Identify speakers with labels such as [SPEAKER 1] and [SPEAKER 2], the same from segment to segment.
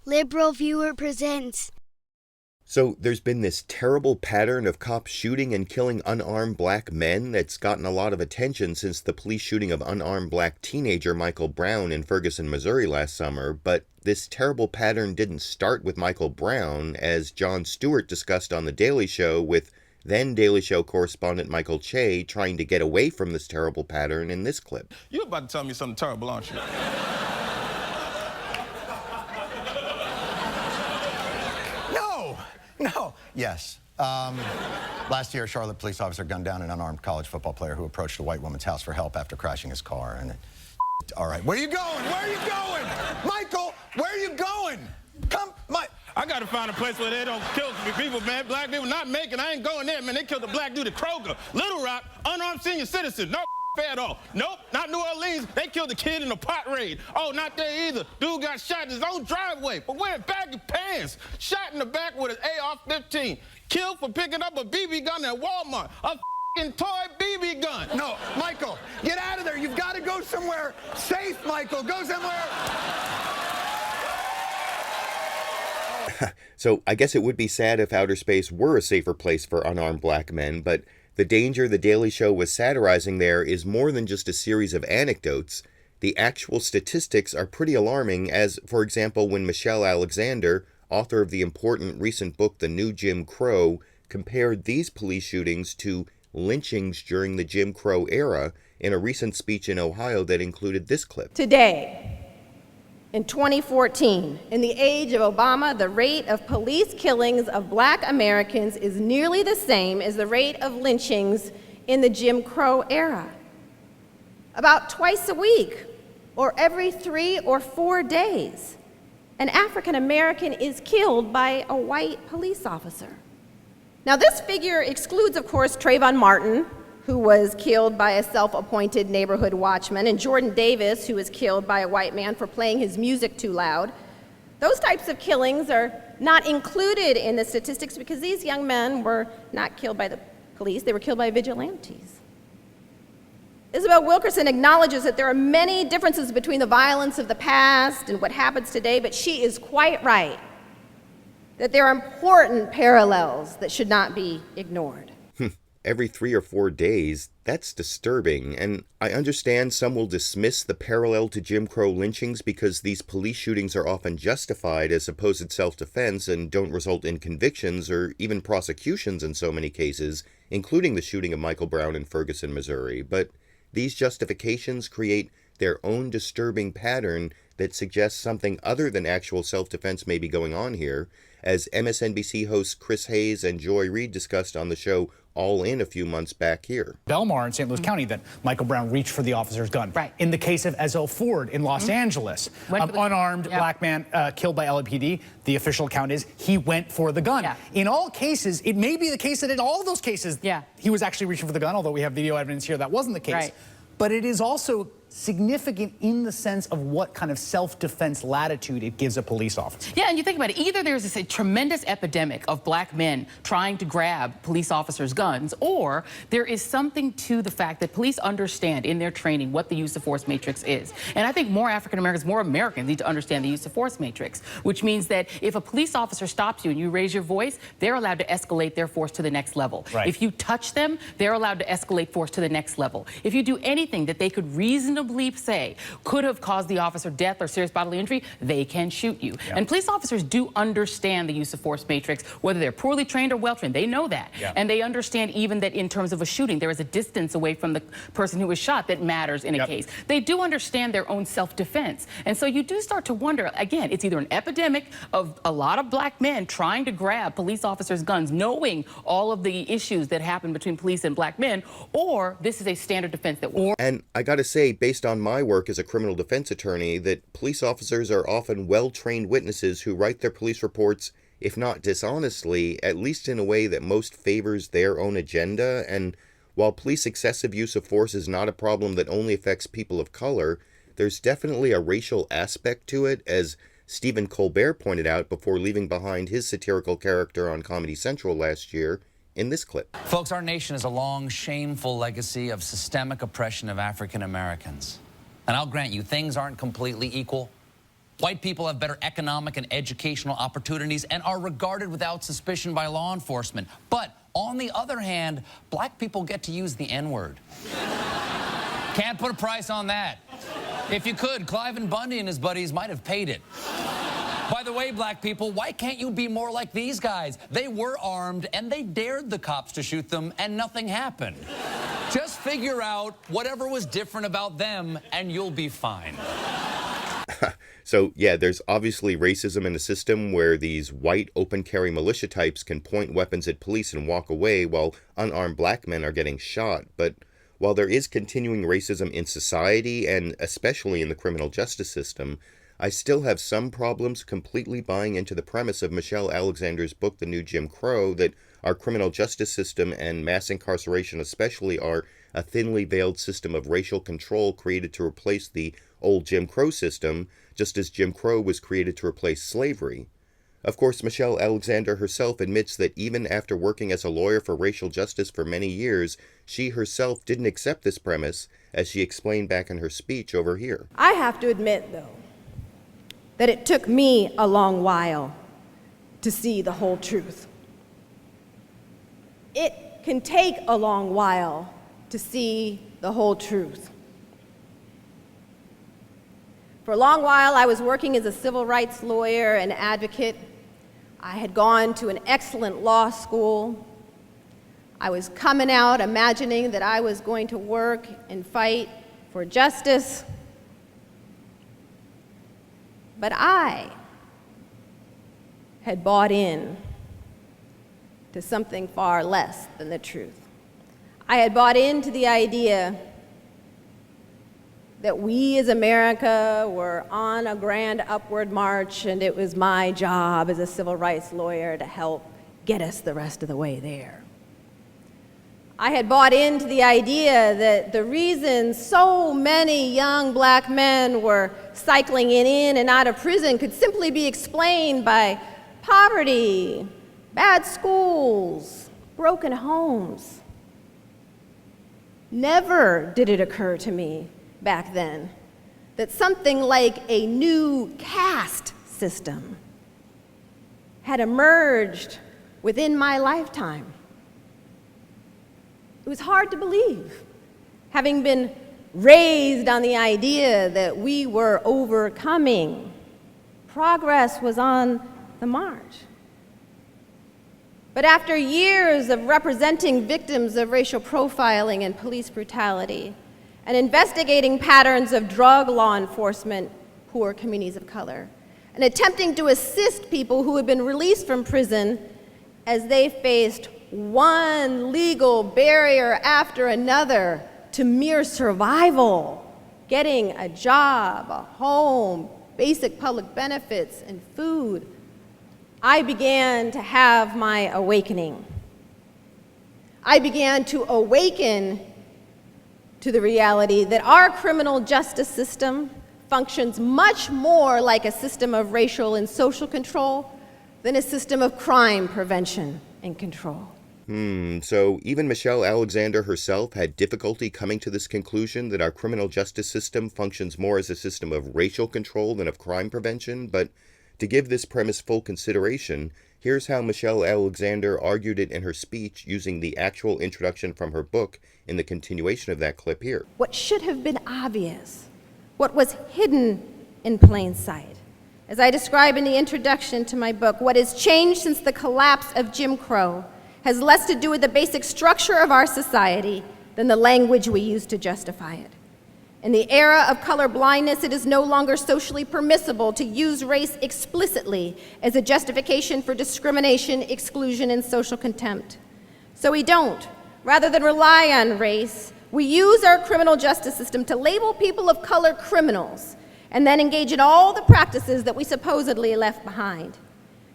[SPEAKER 1] LiberalViewer presents.
[SPEAKER 2] So there's been this terrible pattern of cops shooting and killing unarmed black men that's gotten a lot of attention since the police shooting of unarmed black teenager Michael Brown in Ferguson, Missouri last summer. But this terrible pattern didn't start with Michael Brown, as Jon Stewart discussed on The Daily Show with then Daily Show correspondent Michael Che trying to get away from this terrible pattern in this clip.
[SPEAKER 3] You're about to tell me something terrible, aren't you?
[SPEAKER 4] No. Yes. Last year, a Charlotte police officer gunned down an unarmed college football player who approached a white woman's house for help after crashing his car. And all right, where are you going? Where are you going? Michael, where are you going? Come,
[SPEAKER 3] I gotta find a place where they don't kill people, man. Black people not making. I ain't going there, man. They killed a black dude at Kroger, Little Rock, unarmed senior citizen. No fair at all. Nope, not New Orleans. They killed a kid in a pot raid. Oh, not there either. Dude got shot in his own driveway for wearing baggy pants. Shot in the back with an AR-15. Killed for picking up a BB gun at Walmart. A f***ing toy BB gun.
[SPEAKER 4] No, Michael, get out of there. You've got to go somewhere safe, Michael. Go somewhere.
[SPEAKER 2] So I guess it would be sad if outer space were a safer place for unarmed black men, but the danger The Daily Show was satirizing there is more than just a series of anecdotes. The actual statistics are pretty alarming, as, for example, when Michelle Alexander, author of the important recent book The New Jim Crow, compared these police shootings to lynchings during the Jim Crow era in a recent speech in Ohio that included this clip.
[SPEAKER 5] Today, in 2014, in the age of Obama, the rate of police killings of black Americans is nearly the same as the rate of lynchings in the Jim Crow era. About twice a week, or every 3 or 4 days, an African American is killed by a white police officer. Now, this figure excludes, of course, Trayvon Martin, who was killed by a self-appointed neighborhood watchman, and Jordan Davis, who was killed by a white man for playing his music too loud. Those types of killings are not included in the statistics because these young men were not killed by the police, they were killed by vigilantes. Isabel Wilkerson acknowledges that there are many differences between the violence of the past and what happens today, but she is quite right that there are important parallels that should not be ignored.
[SPEAKER 2] Every 3 or 4 days, that's disturbing, and I understand some will dismiss the parallel to Jim Crow lynchings because these police shootings are often justified as supposed self-defense and don't result in convictions or even prosecutions in so many cases, including the shooting of Michael Brown in Ferguson, Missouri. But these justifications create their own disturbing pattern that suggests something other than actual self-defense may be going on here, as MSNBC hosts Chris Hayes and Joy Reid discussed on the show All In a few months back here.
[SPEAKER 6] Belmar in St. Louis County that Michael Brown reached for the officer's gun.
[SPEAKER 7] Right.
[SPEAKER 6] In the case of Ezel Ford in Los Angeles, unarmed black man killed by LAPD, the official account is he went for the gun.
[SPEAKER 7] Yeah.
[SPEAKER 6] In all cases, it may be the case that in all those cases, he was actually reaching for the gun, although we have video evidence here that wasn't the case.
[SPEAKER 7] Right.
[SPEAKER 6] But it is also significant in the sense of what kind of self-defense latitude it gives a police officer.
[SPEAKER 7] Yeah, and you think about it, either there's this tremendous epidemic of black men trying to grab police officers' guns, or there is something to the fact that police understand in their training what the use of force matrix is. And I think more African Americans, more Americans need to understand the use of force matrix, which means that if a police officer stops you and you raise your voice, they're allowed to escalate their force to the next level.
[SPEAKER 6] Right.
[SPEAKER 7] If you touch them, they're allowed to escalate force to the next level. If you do anything that they could reasonably say could have caused the officer death or serious bodily injury, they can shoot you.
[SPEAKER 6] Yeah.
[SPEAKER 7] And police officers do understand the use of force matrix, whether they're poorly trained or well trained. They know that.
[SPEAKER 6] Yeah.
[SPEAKER 7] And they understand even that in terms of a shooting, there is a distance away from the person who was shot that matters in a case. They do understand their own self-defense. And so you do start to wonder, again, it's either an epidemic of a lot of black men trying to grab police officers' guns, knowing all of the issues that happen between police and black men, or this is a standard defense that works.
[SPEAKER 2] And I gotta say, based on my work as a criminal defense attorney, that police officers are often well-trained witnesses who write their police reports, if not dishonestly, at least in a way that most favors their own agenda. And while police excessive use of force is not a problem that only affects people of color, there's definitely a racial aspect to it, as Stephen Colbert pointed out before leaving behind his satirical character on Comedy Central last year in this clip.
[SPEAKER 8] Folks, our nation has a long, shameful legacy of systemic oppression of African Americans. And I'll grant you, things aren't completely equal, White people have better economic and educational opportunities and are regarded without suspicion by law enforcement. But on the other hand, black people get to use the N-word. Can't put a price on that. If you could, Cliven Bundy and his buddies might have paid it. By the way, black people, why can't you be more like these guys? They were armed and they dared the cops to shoot them and nothing happened. Just figure out whatever was different about them and you'll be fine.
[SPEAKER 2] So, yeah, there's obviously racism in a system where these white open-carry militia types can point weapons at police and walk away while unarmed black men are getting shot. But while there is continuing racism in society, and especially in the criminal justice system, I still have some problems completely buying into the premise of Michelle Alexander's book, The New Jim Crow, that our criminal justice system and mass incarceration especially are a thinly veiled system of racial control created to replace the old Jim Crow system, just as Jim Crow was created to replace slavery. Of course, Michelle Alexander herself admits that even after working as a lawyer for racial justice for many years, she herself didn't accept this premise, as she explained back in her speech over here.
[SPEAKER 5] I have to admit, though, that it took me a long while to see the whole truth. It can take a long while to see the whole truth. For a long while, I was working as a civil rights lawyer and advocate. I had gone to an excellent law school. I was coming out imagining that I was going to work and fight for justice. But I had bought in to something far less than the truth. I had bought into the idea that we as America were on a grand upward march, and it was my job as a civil rights lawyer to help get us the rest of the way there. I had bought into the idea that the reason so many young black men were cycling in and out of prison could simply be explained by poverty, bad schools, broken homes. Never did it occur to me back then that something like a new caste system had emerged within my lifetime. It was hard to believe, having been raised on the idea that we were overcoming. Progress was on the march. But after years of representing victims of racial profiling and police brutality, and investigating patterns of drug law enforcement, poor communities of color, and attempting to assist people who had been released from prison as they faced one legal barrier after another to mere survival, getting a job, a home, basic public benefits, and food, I began to have my awakening. I began to awaken to the reality that our criminal justice system functions much more like a system of racial and social control than a system of crime prevention and control.
[SPEAKER 2] So even Michelle Alexander herself had difficulty coming to this conclusion that our criminal justice system functions more as a system of racial control than of crime prevention. But to give this premise full consideration, here's how Michelle Alexander argued it in her speech using the actual introduction from her book in the continuation of that clip here.
[SPEAKER 5] What should have been obvious, what was hidden in plain sight. As I describe in the introduction to my book, what has changed since the collapse of Jim Crow has less to do with the basic structure of our society than the language we use to justify it. In the era of color blindness, it is no longer socially permissible to use race explicitly as a justification for discrimination, exclusion, and social contempt. So we don't. Rather than rely on race, we use our criminal justice system to label people of color criminals and then engage in all the practices that we supposedly left behind.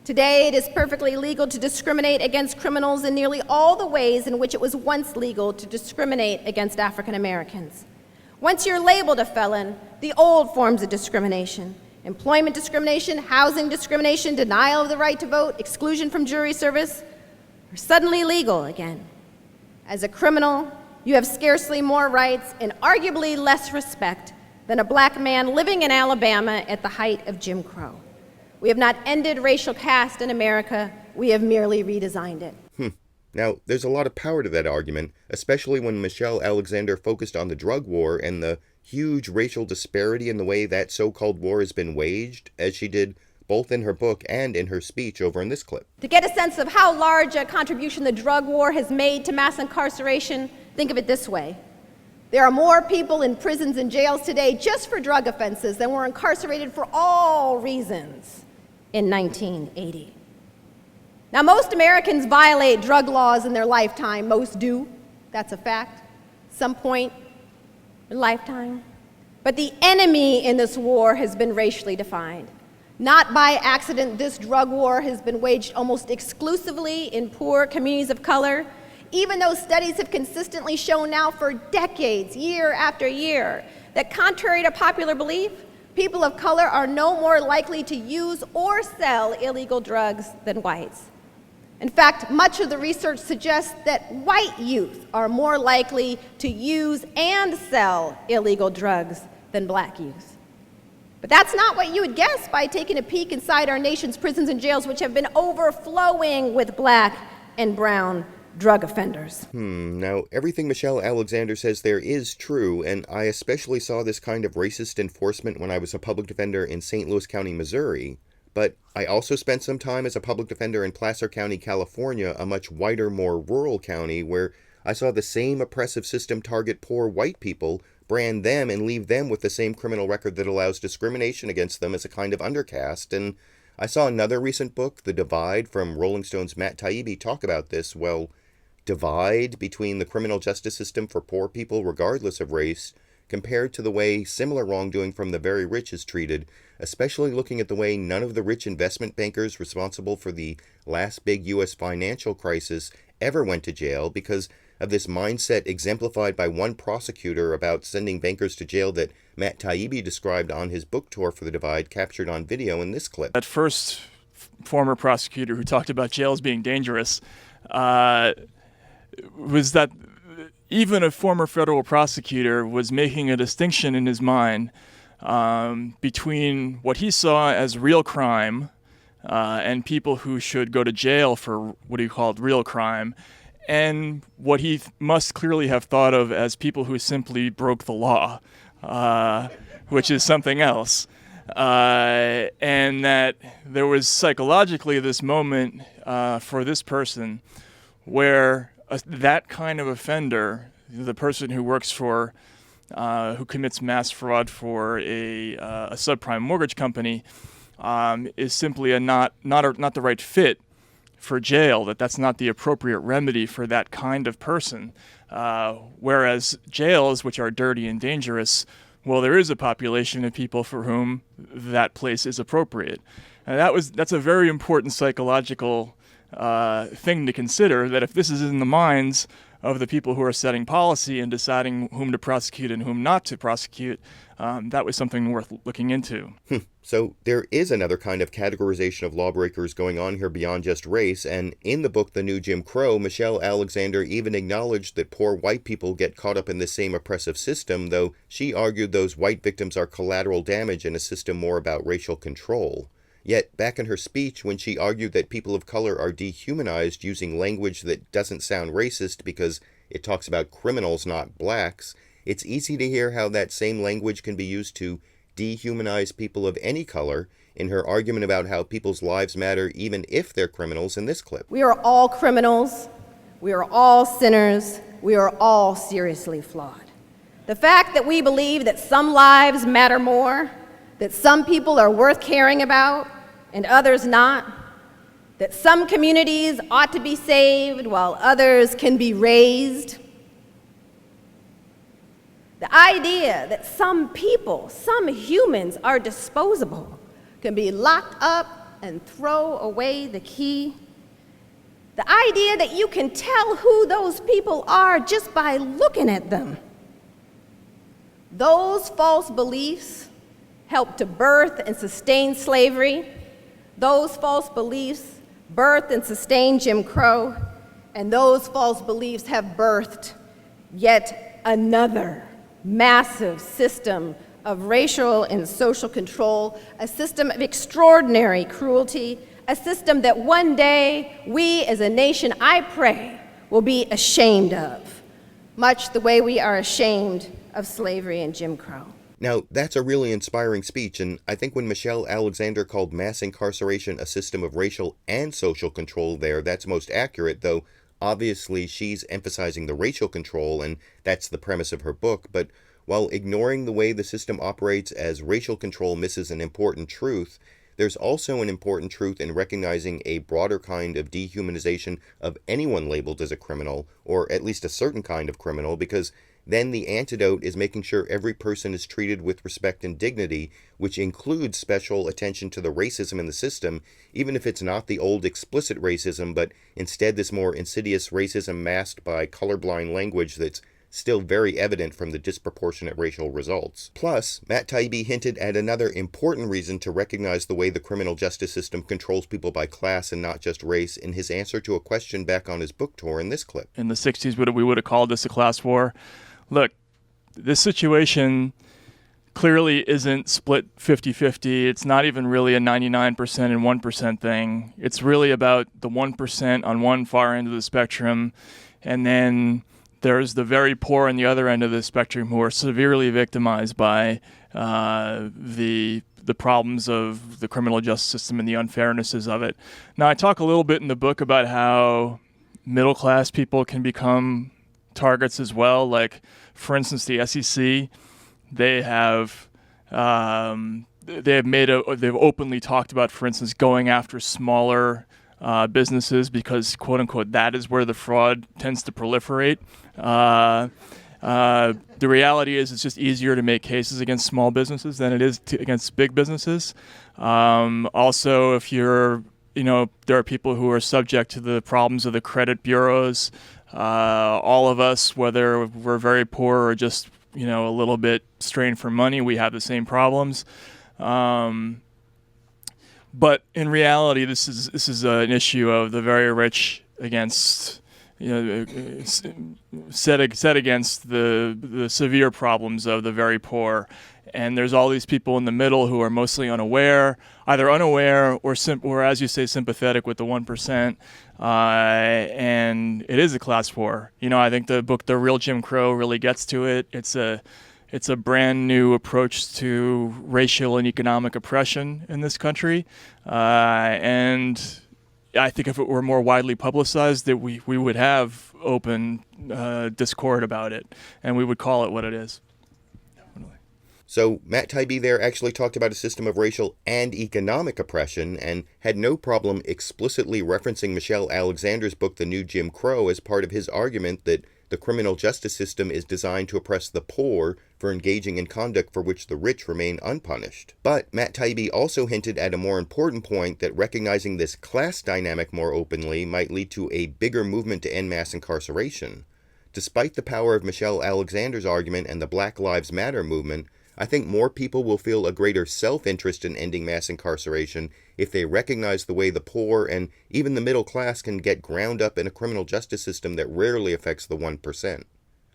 [SPEAKER 5] Today, it is perfectly legal to discriminate against criminals in nearly all the ways in which it was once legal to discriminate against African Americans. Once you're labeled a felon, the old forms of discrimination, employment discrimination, housing discrimination, denial of the right to vote, exclusion from jury service, are suddenly legal again. As a criminal, you have scarcely more rights and arguably less respect than a black man living in Alabama at the height of Jim Crow. We have not ended racial caste in America, we have merely redesigned it.
[SPEAKER 2] Now, there's a lot of power to that argument, especially when Michelle Alexander focused on the drug war and the huge racial disparity in the way that so-called war has been waged, as she did both in her book and in her speech over in this clip.
[SPEAKER 5] To get a sense of how large a contribution the drug war has made to mass incarceration, think of it this way. There are more people in prisons and jails today just for drug offenses than were incarcerated for all reasons in 1980. Now, most Americans violate drug laws in their lifetime. Most do. That's a fact. Some point in lifetime. But the enemy in this war has been racially defined. Not by accident, this drug war has been waged almost exclusively in poor communities of color, even though studies have consistently shown now for decades, year after year, that contrary to popular belief, people of color are no more likely to use or sell illegal drugs than whites. In fact, much of the research suggests that white youth are more likely to use and sell illegal drugs than black youth. But that's not what you would guess by taking a peek inside our nation's prisons and jails, which have been overflowing with black and brown drug offenders.
[SPEAKER 2] Now, everything Michelle Alexander says there is true, and I especially saw this kind of racist enforcement when I was a public defender in St. Louis County, Missouri. But I also spent some time as a public defender in Placer County, California, a much whiter, more rural county, where I saw the same oppressive system target poor white people, brand them, and leave them with the same criminal record that allows discrimination against them as a kind of undercast. And I saw another recent book, The Divide, from Rolling Stone's Matt Taibbi, talk about this, divide between the criminal justice system for poor people, regardless of race, compared to the way similar wrongdoing from the very rich is treated, especially looking at the way none of the rich investment bankers responsible for the last big U.S. financial crisis ever went to jail because of this mindset exemplified by one prosecutor about sending bankers to jail that Matt Taibbi described on his book tour for The Divide, captured on video in this clip.
[SPEAKER 9] That first former prosecutor who talked about jails being dangerous was that even a former federal prosecutor was making a distinction in his mind between what he saw as real crime and people who should go to jail for what he called real crime, and what he must clearly have thought of as people who simply broke the law, which is something else. And that there was psychologically this moment for this person where that kind of offender, the person who works for, who commits mass fraud for a subprime mortgage company, is simply not the right fit for jail. That's not the appropriate remedy for that kind of person. Whereas jails, which are dirty and dangerous, well, there is a population of people for whom that place is appropriate. And that's a very important psychological thing to consider, that if this is in the minds of the people who are setting policy and deciding whom to prosecute and whom not to prosecute, that was something worth looking into.
[SPEAKER 2] So there is another kind of categorization of lawbreakers going on here beyond just race, and in the book The New Jim Crow, Michelle Alexander even acknowledged that poor white people get caught up in the same oppressive system, though she argued those white victims are collateral damage in a system more about racial control. Yet, back in her speech, when she argued that people of color are dehumanized using language that doesn't sound racist because it talks about criminals, not blacks, it's easy to hear how that same language can be used to dehumanize people of any color in her argument about how people's lives matter even if they're criminals in this clip.
[SPEAKER 5] We are all criminals. We are all sinners. We are all seriously flawed. The fact that we believe that some lives matter more, that some people are worth caring about and others not, that some communities ought to be saved while others can be raised. The idea that some people, some humans are disposable, can be locked up and throw away the key. The idea that you can tell who those people are just by looking at them. Those false beliefs helped to birth and sustain slavery. Those false beliefs birthed and sustained Jim Crow. And those false beliefs have birthed yet another massive system of racial and social control, a system of extraordinary cruelty, a system that one day we as a nation, I pray, will be ashamed of, much the way we are ashamed of slavery and Jim Crow.
[SPEAKER 2] Now, that's a really inspiring speech, and I think when Michelle Alexander called mass incarceration a system of racial and social control there, that's most accurate, though obviously she's emphasizing the racial control, and that's the premise of her book. But while ignoring the way the system operates as racial control misses an important truth, there's also an important truth in recognizing a broader kind of dehumanization of anyone labeled as a criminal, or at least a certain kind of criminal, because then the antidote is making sure every person is treated with respect and dignity, which includes special attention to the racism in the system, even if it's not the old explicit racism, but instead this more insidious racism masked by colorblind language that's still very evident from the disproportionate racial results. Plus, Matt Taibbi hinted at another important reason to recognize the way the criminal justice system controls people by class and not just race in his answer to a question back on his book tour in this clip.
[SPEAKER 9] In the 60s, we would have called this a class war. Look, this situation clearly isn't split 50-50. It's not even really a 99% and 1% thing. It's really about the 1% on one far end of the spectrum, and then there's the very poor on the other end of the spectrum who are severely victimized by the problems of the criminal justice system and the unfairnesses of it. Now, I talk a little bit in the book about how middle-class people can become targets as well. Like, for instance, the SEC, they've openly talked about, for instance, going after smaller businesses because, quote unquote, that is where the fraud tends to proliferate. The reality is it's just easier to make cases against small businesses than it is against big businesses. Also, if you're, there are people who are subject to the problems of the credit bureaus. All of us, whether we're very poor or just, a little bit strained for money, we have the same problems. But in reality, this is an issue of the very rich against, set against the severe problems of the very poor. And there's all these people in the middle who are mostly unaware, either unaware or as you say, sympathetic with the 1%. And it is a class war. I think the book, The Real Jim Crow, really gets to it. It's a brand new approach to racial and economic oppression in this country. And I think if it were more widely publicized, that we would have open discord about it, and we would call it what it is.
[SPEAKER 2] So Matt Taibbi there actually talked about a system of racial and economic oppression and had no problem explicitly referencing Michelle Alexander's book, The New Jim Crow, as part of his argument that the criminal justice system is designed to oppress the poor for engaging in conduct for which the rich remain unpunished. But Matt Taibbi also hinted at a more important point, that recognizing this class dynamic more openly might lead to a bigger movement to end mass incarceration. Despite the power of Michelle Alexander's argument and the Black Lives Matter movement, I think more people will feel a greater self-interest in ending mass incarceration if they recognize the way the poor and even the middle class can get ground up in a criminal justice system that rarely affects the 1%.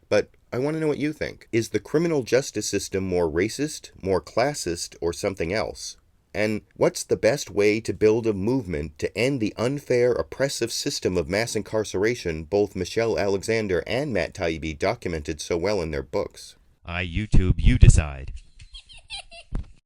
[SPEAKER 2] But I want to know what you think. Is the criminal justice system more racist, more classist, or something else? And what's the best way to build a movement to end the unfair, oppressive system of mass incarceration both Michelle Alexander and Matt Taibbi documented so well in their books?
[SPEAKER 10] YouTube, you decide.